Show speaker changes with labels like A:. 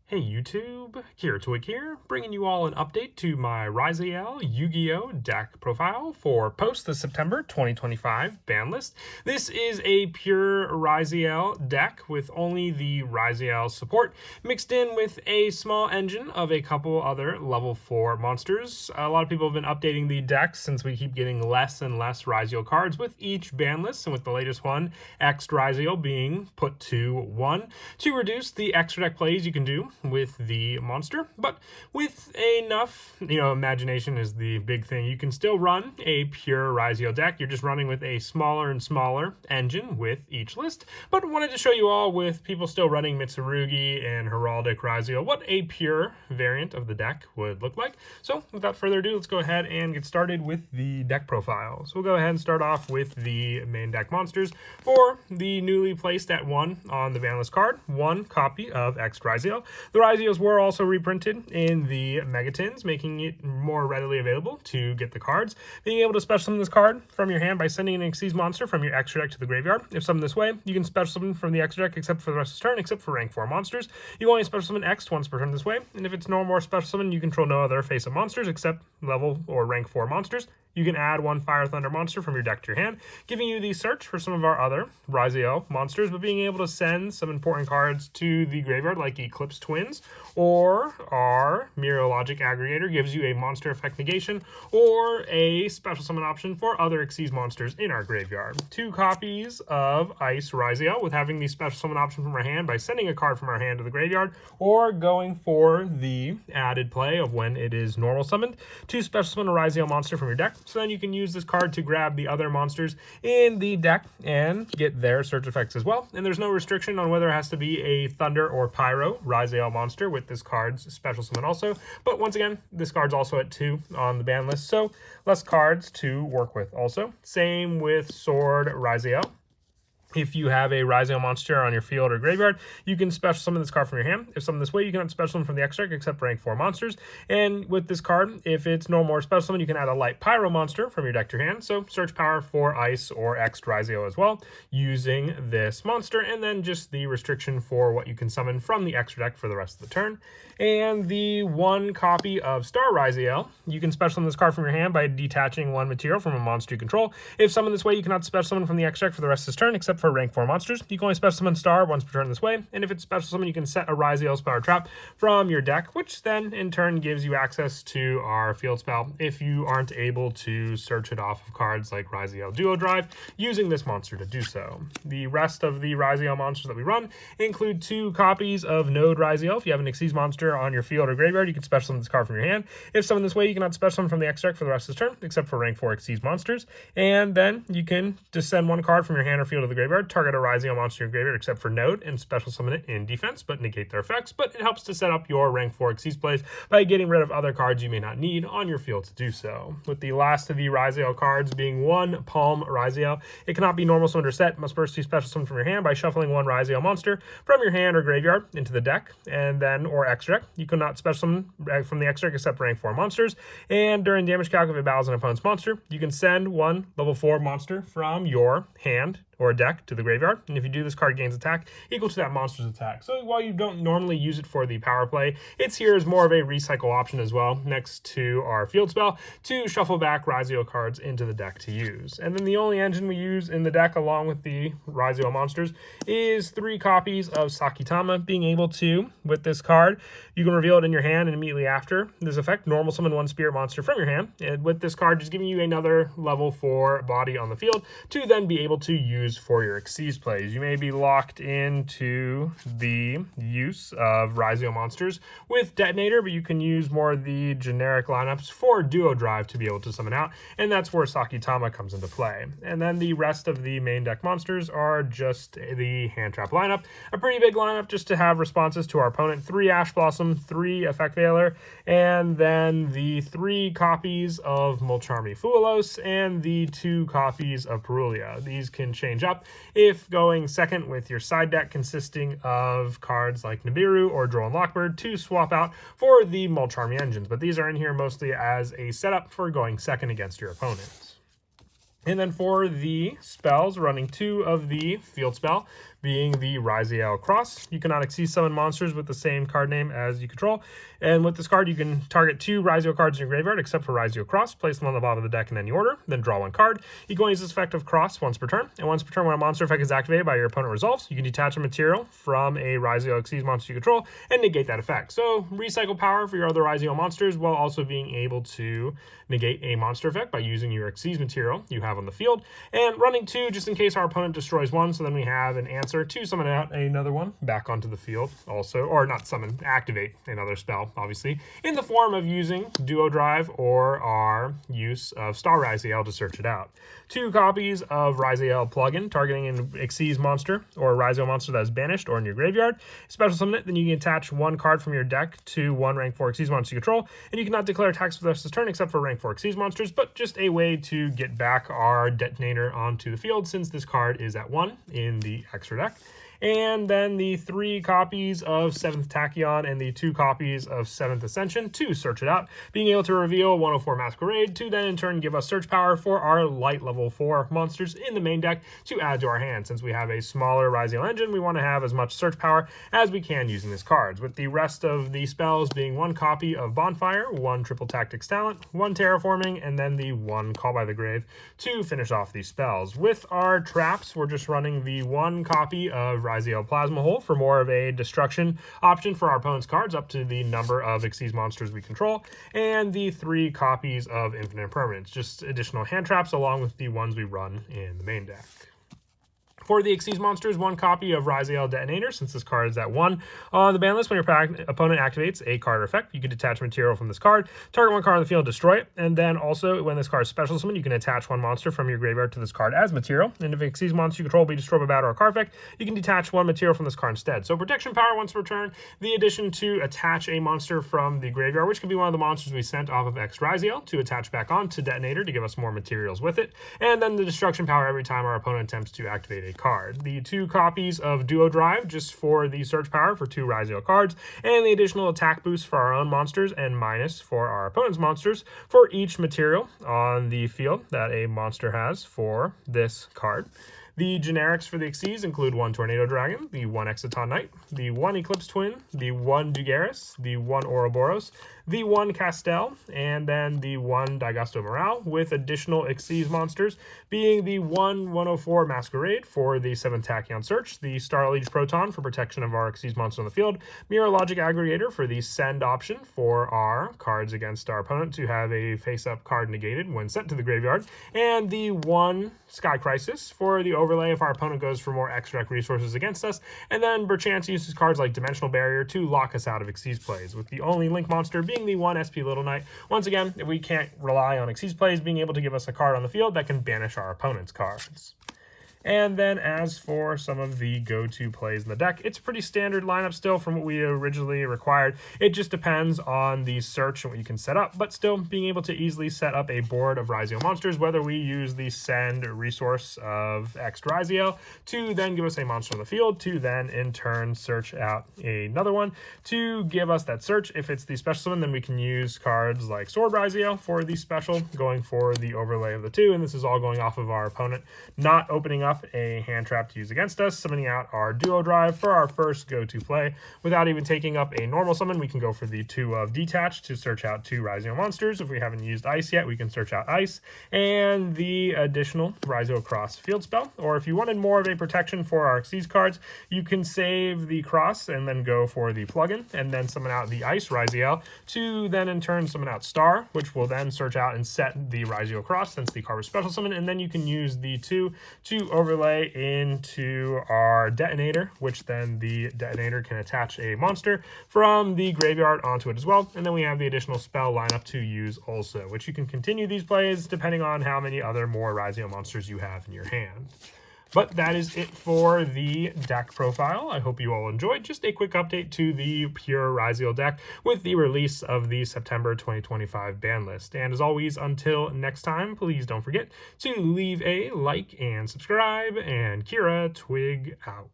A: Hey YouTube, Kiratwig here, bringing you all an update to my Ryzeal Yugioh deck profile for post the September 2025 ban list. This is a pure Ryzeal deck with only the Ryzeal support mixed in with a small engine of a couple other level 4 monsters. A lot of people have been updating the decks since we keep getting less and less Ryzeal cards with each ban list, and with the latest one, X Ryzeal being put to 1 to reduce the extra deck plays you can do with the monster. But with enough, imagination is the big thing. You can still run a pure Ryzeal deck. You're just running with a smaller and smaller engine with each list. But wanted to show you all, with people still running Mitsurugi and Heraldic Ryzeal, what a pure variant of the deck would look like. So without further ado, let's go ahead and get started with the deck profile. So we'll go ahead and start off with the main deck monsters. For the newly placed at 1 on the Banlist card, 1 copy of X Ryzeal. The Ryzeals were also reprinted in the Megatins, making it more readily available to get the cards. Being able to special summon this card from your hand by sending an Xyz monster from your extra deck to the graveyard. If summoned this way, you can special summon from the extra deck except for the rest of the turn, except for rank 4 monsters. You only special summon X once per turn this way, and if it's normal or special summon, you control no other face-up monsters except level or rank 4 monsters. You can add 1 Fire Thunder monster from your deck to your hand, giving you the search for some of our other Ryzeal monsters, but being able to send some important cards to the graveyard like Eclipse Twins, or our Meteorologic Aggregator gives you a monster effect negation, or a special summon option for other Xyz monsters in our graveyard. 2 copies of Ice Ryzeal, with having the special summon option from our hand by sending a card from our hand to the graveyard, or going for the added play of when it is normal summoned to special summon a Ryzeal monster from your deck. So then you can use this card to grab the other monsters in the deck and get their search effects as well. And there's no restriction on whether it has to be a Thunder or Pyro Ryzeal monster with this card's special summon also. But once again, this card's also at 2 on the ban list, so less cards to work with also. Same with Sword Ryzeal. If you have a Ryzeal monster on your field or graveyard, you can special summon this card from your hand. If summoned this way, you cannot special summon from the extra deck except for rank 4 monsters. And with this card, if it's normal or special summon, you can add a light Pyro monster from your deck to your hand. So search power for Ice or X Ryzeal as well using this monster. And then just the restriction for what you can summon from the extra deck for the rest of the turn. And the 1 copy of Star Ryzeal, you can special summon this card from your hand by detaching 1 material from a monster you control. If summoned this way, you cannot special summon from the extra deck for the rest of this turn except for rank 4 monsters. You can only special summon Star once per turn this way, and if it's special summon, you can set a Ryzeal's power trap from your deck, which then in turn gives you access to our field spell if you aren't able to search it off of cards like Ryzeal Duo Drive using this monster to do so. The rest of the Ryzeal monsters that we run include 2 copies of Node Ryzeal. If you have an Xyz monster on your field or graveyard, you can special summon this card from your hand. If summoned this way, you cannot special summon from the X deck for the rest of this turn except for rank 4 Xyz monsters, and then you can just send 1 card from your hand or field to the graveyard, target a Ryzeal monster in your graveyard except for Node, and special summon it in defense, but negate their effects. But it helps to set up your rank 4 Xyz plays by getting rid of other cards you may not need on your field to do so. With the last of the Ryzeal cards being 1 Palm Ryzeal, it cannot be normal summoned or set. It must first be special summoned from your hand by shuffling 1 Ryzeal monster from your hand or graveyard into the deck, and then or extra deck. You cannot special summon from the extra deck except for rank 4 monsters. And during damage calc, if it battles an opponent's monster, you can send 1 level 4 monster from your hand or a deck to the graveyard, and if you do, this card gains attack equal to that monster's attack. So while you don't normally use it for the power play, it's here as more of a recycle option as well, next to our field spell, to shuffle back Ryzeal cards into the deck to use. And then the only engine we use in the deck along with the Ryzeal monsters is 3 copies of Sakitama. Being able to, with this card, you can reveal it in your hand, and immediately after this effect, normal summon 1 spirit monster from your hand. And with this card, just giving you another level 4 body on the field to then be able to use for your Xyz plays. You may be locked into the use of Ryzeal monsters with Detonator, but you can use more of the generic lineups for Duo Drive to be able to summon out, and that's where Sakitama comes into play. And then the rest of the main deck monsters are just the hand trap lineup, a pretty big lineup just to have responses to our opponent. 3 Ash Blossom, 3 Effect Veiler, and then the 3 copies of Mulcharmy Fuelos, and the 2 copies of Perulia. These can change up if going second with your side deck consisting of cards like Nibiru or Droll and Lockbird to swap out for the Mulcharmy engines, but these are in here mostly as a setup for going second against your opponents. And then for the spells, running 2 of the field spell, being the Ryzeal Cross. You cannot exceed summon monsters with the same card name as you control. And with this card, you can target 2 Ryzeal cards in your graveyard, except for Ryzeal Cross. Place them on the bottom of the deck in any order, then draw 1 card. You can only use this effect of Cross once per turn. And once per turn, when a monster effect is activated by your opponent resolves, you can detach a material from a Ryzeal Xyz monster you control and negate that effect. So recycle power for your other Ryzeal monsters while also being able to negate a monster effect by using your Xyz material you have on the field. And running 2 just in case our opponent destroys 1, so then we have an answer to summon out another one back onto the field also, or not summon, activate another spell, obviously, in the form of using Duo Drive or our use of Star Ryzeal to search it out. 2 copies of Ryzeal plugin targeting an Xyz monster or a Ryzeal monster that is banished or in your graveyard. Special summon it, then you can attach 1 card from your deck to 1 rank 4 Xyz monster you control, and you cannot declare attacks for the rest of this turn except for rank 4 Xyz monsters, but just a way to get back our detonator onto the field since this card is at 1 in the extra deck. And then the 3 copies of 7th Tachyon and the 2 copies of 7th Ascension to search it out, being able to reveal 104 Masquerade to then in turn give us search power for our light level 4 monsters in the main deck to add to our hand. Since we have a smaller Ryzeal engine, we want to have as much search power as we can using these cards, with the rest of the spells being 1 copy of Bonfire, 1 Triple Tactics Talent, 1 Terraforming, and then the 1 Call by the Grave to finish off these spells. With our traps, we're just running the 1 copy of Ryzeal Plasma Hole for more of a destruction option for our opponent's cards up to the number of Xyz monsters we control, and the 3 copies of Infinite Permanence, just additional hand traps along with the ones we run in the main deck. For the Xyz monsters, 1 copy of Ryzeal Detonator, since this card is at 1 on the ban list. When your opponent activates a card or effect, you can detach material from this card, target 1 card on the field, destroy it, and then also when this card is special summon, you can attach 1 monster from your graveyard to this card as material, and if an Xyz monster you control will be destroyed by battle or card effect, you can detach 1 material from this card instead. So protection power once per turn, the addition to attach a monster from the graveyard, which could be one of the monsters we sent off of X Ryzeal to attach back on to Detonator to give us more materials with it, and then the destruction power every time our opponent attempts to activate a card. The 2 copies of Duo Drive just for the search power for 2 Ryzeal cards, and the additional attack boost for our own monsters and minus for our opponent's monsters for each material on the field that a monster has for this card. The generics for the Xyz include 1 Tornado Dragon, the 1 Exciton Knight, the 1 Eclipse Twin, the 1 Dugaris, the 1 Ouroboros, the 1 Castel, and then the 1 Digusto Morale, with additional Xyz monsters being the 104 Masquerade for the 7th Tachyon Search, the Starliege Proton for protection of our Xyz monster on the field, Mirror Logic Aggregator for the send option for our cards against our opponent to have a face-up card negated when sent to the graveyard, and the 1 Sky Crisis for the overlay if our opponent goes for more extra deck resources against us, and then perchance uses cards like Dimensional Barrier to lock us out of Xyz plays, with the only link monster being the 1 SP Little Knight. Once again, if we can't rely on Xyz plays, being able to give us a card on the field that can banish our opponent's cards. And then as for some of the go-to plays in the deck, it's a pretty standard lineup still from what we originally required. It just depends on the search and what you can set up, but still being able to easily set up a board of Ryzeal monsters, whether we use the send resource of X Ryzeal to then give us a monster on the field, to then in turn search out another one to give us that search. If it's the special summon, then we can use cards like Sword Ryzeal for the special, going for the overlay of the 2, and this is all going off of our opponent not opening up a hand trap to use against us, summoning out our Duo Drive for our first go-to play. Without even taking up a normal summon, we can go for the 2 of Detach to search out 2 Ryzeal monsters. If we haven't used Ice yet, we can search out Ice, and the additional Ryzeal Cross field spell. Or if you wanted more of a protection for our Xyz cards, you can save the Cross and then go for the plugin, and then summon out the Ice Ryzeal to then in turn summon out Star, which will then search out and set the Ryzeal Cross since the card was special summon, and then you can use the 2 to overlay into our Detonator, which then the Detonator can attach a monster from the graveyard onto it as well. And then we have the additional spell lineup to use also, which you can continue these plays depending on how many other more Ryzeal monsters you have in your hand. But that is it for the deck profile. I hope you all enjoyed. Just a quick update to the pure Ryzeal deck with the release of the September 2025 ban list. And as always, until next time, please don't forget to leave a like and subscribe. And Kira, Twig out.